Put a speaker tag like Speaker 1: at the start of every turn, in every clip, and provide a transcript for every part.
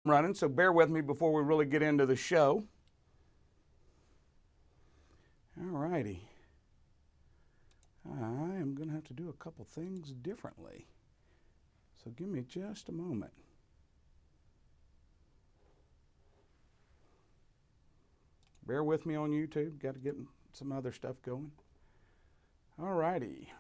Speaker 1: running, so bear with me before we really get into the show. All righty. I am going to have to do a couple things differently. So give me just a moment. Bear with me on YouTube. Got to get some other stuff going. All righty.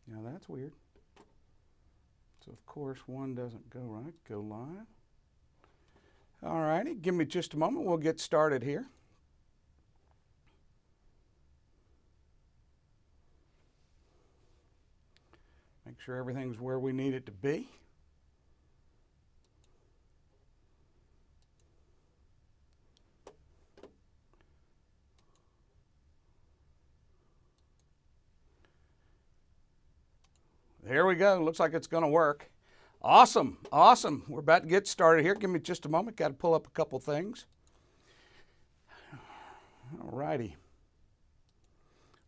Speaker 1: Now that's weird. So of course one doesn't go right. Go live. All righty, give me just a moment. We'll get started here. Make sure everything's where we need it to be. There we go. Looks like it's going to work. Awesome. Awesome. We're about to get started here. Give me just a moment. Got to pull up a couple things. All righty.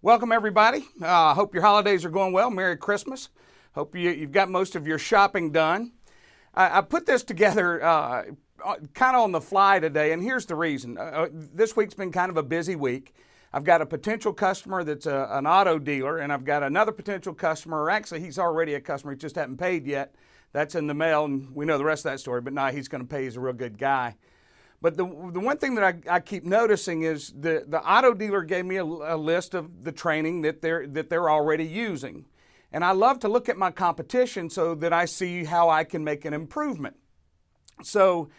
Speaker 1: Welcome, everybody. Hope your holidays are going well. Merry Christmas. Hope you've got most of your shopping done. I put this together kind of on the fly today, and here's the reason. This week's been kind of a busy week. I've got a potential customer that's an auto dealer, and I've got another potential customer, or actually he's already a customer, he just hasn't paid yet. That's in the mail, and we know the rest of that story, but now he's going to pay. He's a real good guy. But the one thing that I keep noticing is the auto dealer gave me a list of the training that they're already using. And I love to look at my competition so that I see how I can make an improvement. So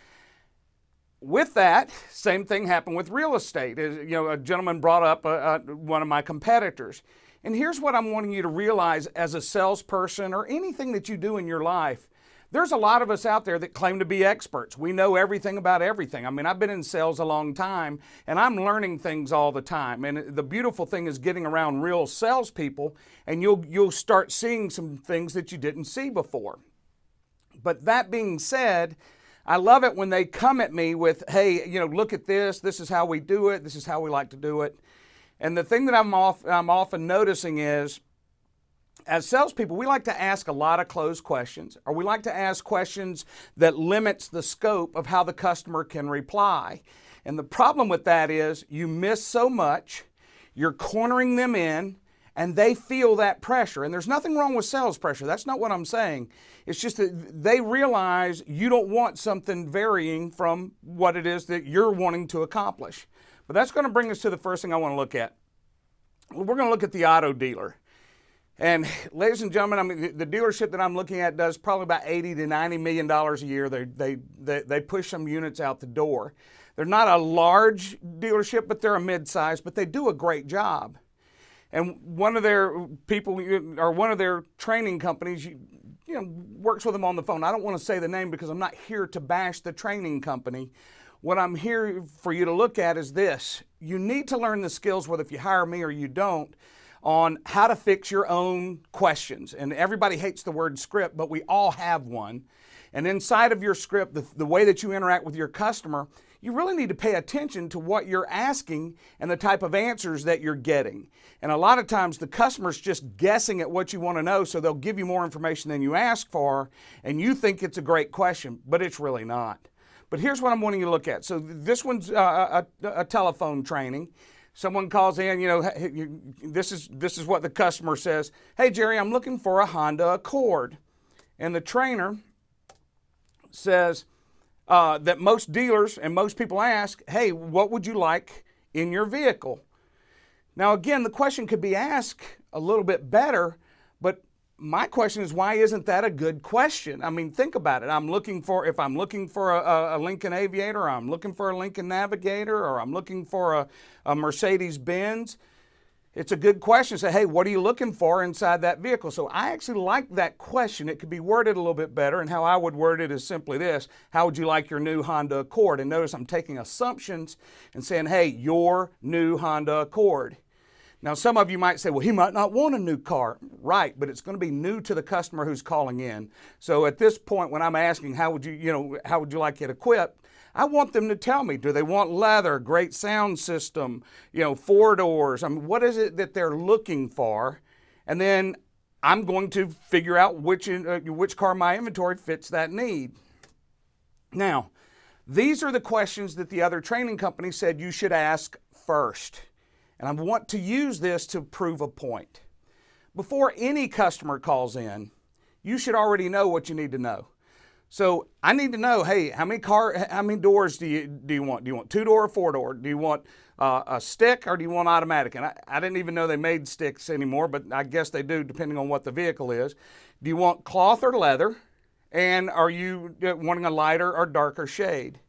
Speaker 1: with that, same thing happened with real estate. A gentleman brought up one of my competitors. And here's what I'm wanting you to realize as a salesperson or anything that you do in your life. There's a lot of us out there that claim to be experts. We know everything about everything. I mean, I've been in sales a long time, and I'm learning things all the time. And the beautiful thing is getting around real salespeople, and you'll start seeing some things that you didn't see before. But that being said, I love it when they come at me with, hey, look at this. This is how we do it. This is how we like to do it. And the thing that I'm often noticing is, as salespeople, we like to ask a lot of closed questions, or we like to ask questions that limits the scope of how the customer can reply. And the problem with that is you miss so much, you're cornering them in, and they feel that pressure. And there's nothing wrong with sales pressure. That's not what I'm saying. It's just that they realize you don't want something varying from what it is that you're wanting to accomplish. But that's going to bring us to the first thing I want to look at. We're going to look at the auto dealer. And ladies and gentlemen, I mean, the dealership that I'm looking at does probably about $80 to $90 million a year. They push some units out the door. They're not a large dealership, but they're a mid-size, but they do a great job. And one of their people, or one of their training companies, works with them on the phone. I don't want to say the name because I'm not here to bash the training company. What I'm here for you to look at is this. You need to learn the skills, whether if you hire me or you don't, on how to fix your own questions. And everybody hates the word script, but we all have one. And inside of your script, the way that you interact with your customer, you really need to pay attention to what you're asking and the type of answers that you're getting. And a lot of times the customer's just guessing at what you want to know, so they'll give you more information than you ask for, and you think it's a great question, but it's really not. But here's what I'm wanting you to look at. So this one's a telephone training. Someone calls in, this is what the customer says. Hey, Jerry, I'm looking for a Honda Accord. And the trainer says that most dealers and most people ask, hey, what would you like in your vehicle? Now, again, the question could be asked a little bit better, but my question is, why isn't that a good question? I mean, think about it. If I'm looking for a Lincoln Aviator, or I'm looking for a Lincoln Navigator, or I'm looking for a Mercedes-Benz, it's a good question. Say, hey, what are you looking for inside that vehicle? So I actually like that question. It could be worded a little bit better, and how I would word it is simply this: how would you like your new Honda Accord? And notice I'm taking assumptions and saying, hey, your new Honda Accord. Now, some of you might say, well, he might not want a new car. Right, but it's going to be new to the customer who's calling in. So at this point, when I'm asking, how would you like it equipped? I want them to tell me, do they want leather, great sound system, 4 doors? I mean, what is it that they're looking for? And then I'm going to figure out which car in my inventory fits that need. Now, these are the questions that the other training company said you should ask first. And I want to use this to prove a point. Before any customer calls in, you should already know what you need to know. So I need to know, hey, how many doors do you want? Do you want 2-door or 4-door? Do you want a stick or do you want automatic? And I didn't even know they made sticks anymore, but I guess they do depending on what the vehicle is. Do you want cloth or leather? And are you wanting a lighter or darker shade?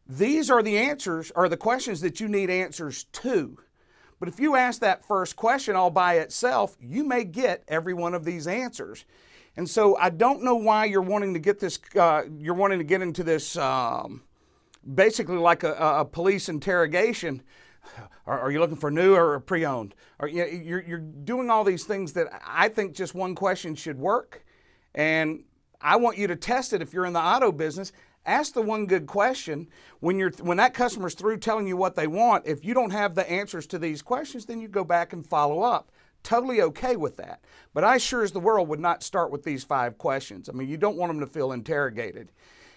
Speaker 1: These are the answers, or the questions that you need answers to. But if you ask that first question all by itself, you may get every one of these answers. And so I don't know why you're wanting to get this. You're wanting to get into this basically like a police interrogation. Are you looking for new or pre-owned? You're doing all these things that I think just one question should work. And I want you to test it if you're in the auto business. Ask the one good question. When that customer's through telling you what they want, if you don't have the answers to these questions, then you go back and follow up. Totally okay with that. But I sure as the world would not start with these 5 questions. I mean, you don't want them to feel interrogated.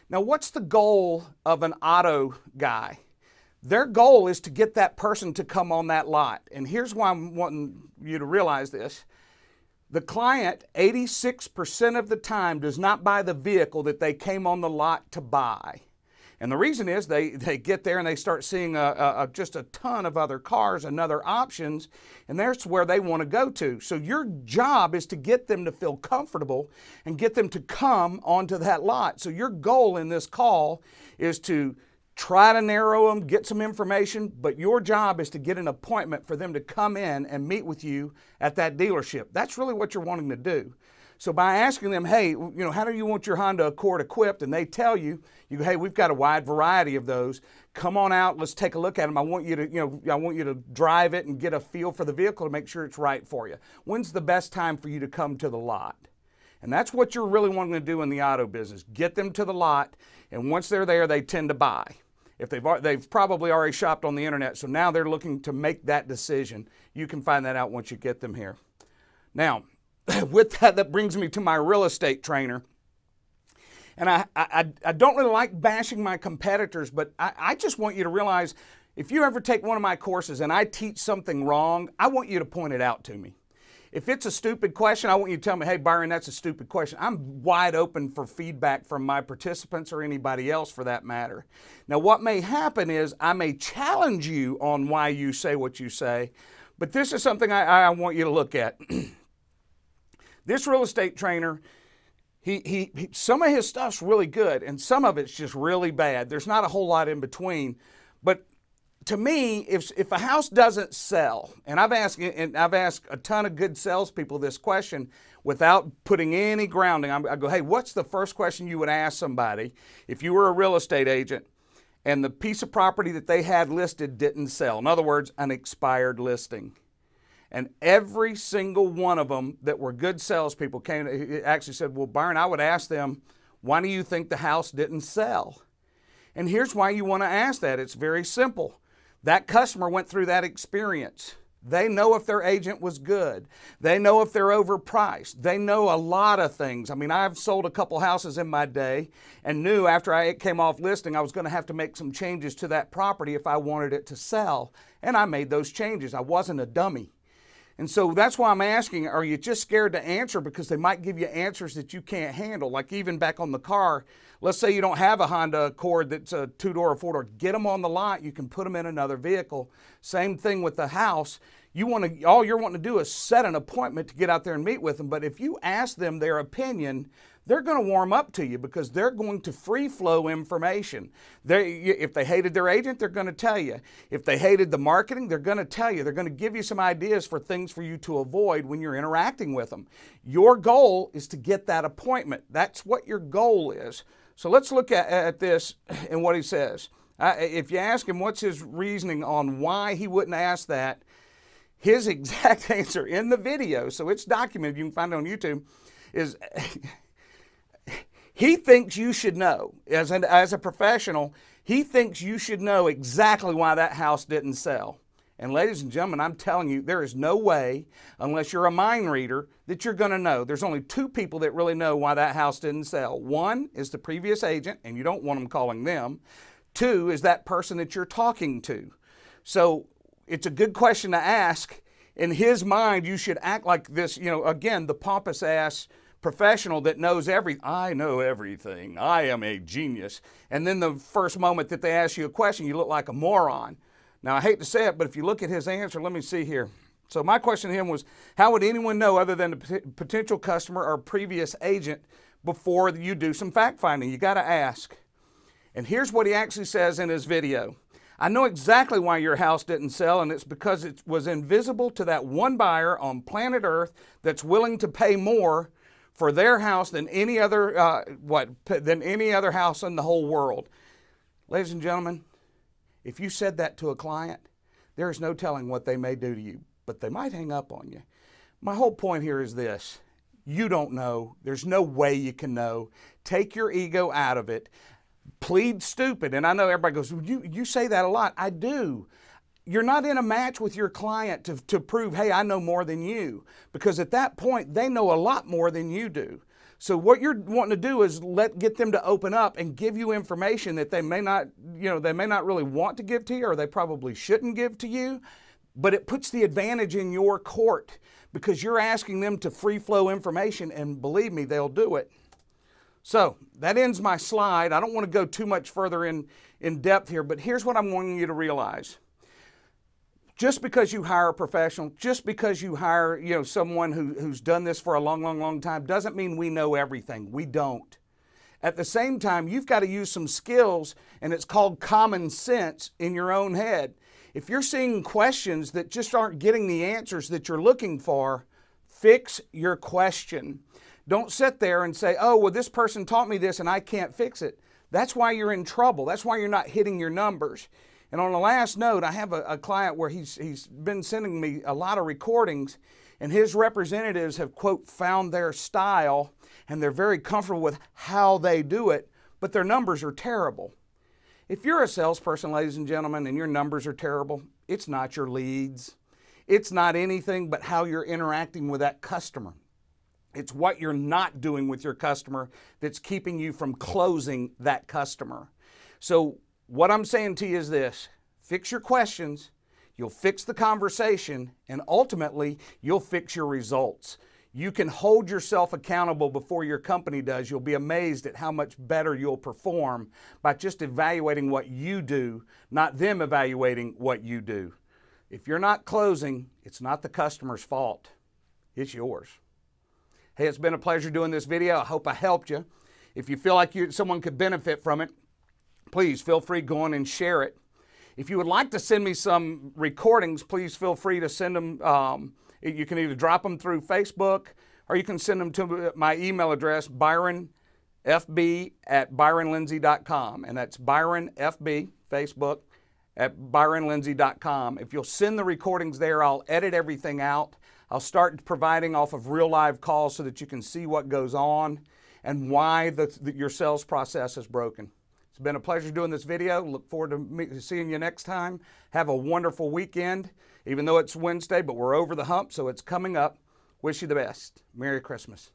Speaker 1: Now, what's the goal of an auto guy? Their goal is to get that person to come on that lot. And here's why I'm wanting you to realize this. The client, 86% of the time, does not buy the vehicle that they came on the lot to buy. And the reason is they get there and they start seeing just a ton of other cars and other options, and that's where they want to go to. So your job is to get them to feel comfortable and get them to come onto that lot. So your goal in this call is to try to narrow them, get some information, but your job is to get an appointment for them to come in and meet with you at that dealership. That's really what you're wanting to do. So by asking them, hey, how do you want your Honda Accord equipped? And they tell you, hey, we've got a wide variety of those. Come on out, let's take a look at them. I want you to drive it and get a feel for the vehicle to make sure it's right for you. When's the best time for you to come to the lot? And that's what you're really wanting to do in the auto business. Get them to the lot, and once they're there, they tend to buy. If they've probably already shopped on the internet, so now they're looking to make that decision. You can find that out once you get them here. Now, with that brings me to my real estate trainer. And I don't really like bashing my competitors, but I just want you to realize if you ever take one of my courses and I teach something wrong, I want you to point it out to me. If it's a stupid question, I want you to tell me, hey, Byron, that's a stupid question. I'm wide open for feedback from my participants or anybody else for that matter. Now, what may happen is I may challenge you on why you say what you say, but this is something I want you to look at. This real estate trainer, some of his stuff's really good and some of it's just really bad. There's not a whole lot in between, but to me, if a house doesn't sell, and I've asked a ton of good salespeople this question without putting any grounding. I go, hey, what's the first question you would ask somebody if you were a real estate agent and the piece of property that they had listed didn't sell? In other words, an expired listing. And every single one of them that were good salespeople actually said, well, Byron, I would ask them, why do you think the house didn't sell? And here's why you want to ask that. It's very simple. That customer went through that experience. They know if their agent was good. They know if they're overpriced. They know a lot of things. I mean, I've sold a couple houses in my day and knew after it came off listing, I was going to have to make some changes to that property if I wanted it to sell. And I made those changes. I wasn't a dummy. And so that's why I'm asking, are you just scared to answer because they might give you answers that you can't handle? Like even back on the car, let's say you don't have a Honda Accord that's a 2-door or 4-door. Get them on the lot. You can put them in another vehicle. Same thing with the house. All you're wanting to do is set an appointment to get out there and meet with them. But if you ask them their opinion, they're going to warm up to you because they're going to free flow information. If they hated their agent, they're going to tell you. If they hated the marketing, they're going to tell you. They're going to give you some ideas for things for you to avoid when you're interacting with them. Your goal is to get that appointment. That's what your goal is. So let's look at this and what he says. If you ask him what's his reasoning on why he wouldn't ask that, His exact answer in the video, so it's documented, you can find it on YouTube, is he thinks you should know, as a professional, he thinks you should know exactly why that house didn't sell. And ladies and gentlemen, I'm telling you, there is no way, unless you're a mind reader, that you're going to know. There's only two people that really know why that house didn't sell. One is the previous agent, and you don't want them calling them. Two is that person that you're talking to. So it's a good question to ask. In his mind, you should act like this, again, the pompous ass professional that knows everything. I know everything. I am a genius. And then the first moment that they ask you a question, you look like a moron. Now, I hate to say it, but if you look at his answer, let me see here. So my question to him was, how would anyone know other than a potential customer or previous agent before you do some fact finding? You got to ask. And here's what he actually says in his video. I know exactly why your house didn't sell, and it's because it was invisible to that one buyer on planet Earth that's willing to pay more for their house than any other house in the whole world. Ladies and gentlemen, if you said that to a client, there is no telling what they may do to you, but they might hang up on you. My whole point here is this. You don't know. There's no way you can know. Take your ego out of it. Plead stupid. And I know everybody goes, you say that a lot. I do. You're not in a match with your client to prove, hey, I know more than you. Because at that point, they know a lot more than you do. So what you're wanting to do is get them to open up and give you information that they may not really want to give to you, or they probably shouldn't give to you. But it puts the advantage in your court because you're asking them to free flow information, and believe me, they'll do it. So that ends my slide. I don't want to go too much further in depth here, but here's what I'm wanting you to realize. Just because you hire a professional, just because you hire someone who's done this for a long time, doesn't mean we know everything. We don't. At the same time, you've got to use some skills, and it's called common sense in your own head. If you're seeing questions that just aren't getting the answers that you're looking for, fix your question. Don't sit there and say, oh, well, this person taught me this and I can't fix it. That's why you're in trouble. That's why you're not hitting your numbers. And on the last note, I have a client where he's been sending me a lot of recordings, and his representatives have, quote, found their style, and they're very comfortable with how they do it, but their numbers are terrible. If you're a salesperson, ladies and gentlemen, and your numbers are terrible, it's not your leads. It's not anything but how you're interacting with that customer. It's what you're not doing with your customer that's keeping you from closing that customer. So what I'm saying to you is this: fix your questions, you'll fix the conversation, and ultimately you'll fix your results. You can hold yourself accountable before your company does. You'll be amazed at how much better you'll perform by just evaluating what you do, not them evaluating what you do. If you're not closing, it's not the customer's fault. It's yours. Hey, it's been a pleasure doing this video. I hope I helped you. If you feel like someone could benefit from it, please feel free to go on and share it. If you would like to send me some recordings, please feel free to send them. You can either drop them through Facebook, or you can send them to my email address, byronfb@byronlindsay.com. And that's byronfb, Facebook, @byronlindsay.com. If you'll send the recordings there, I'll edit everything out. I'll start providing off of real live calls so that you can see what goes on and why your sales process is broken. It's been a pleasure doing this video. Look forward to seeing you next time. Have a wonderful weekend, even though it's Wednesday, but we're over the hump, so it's coming up. Wish you the best. Merry Christmas.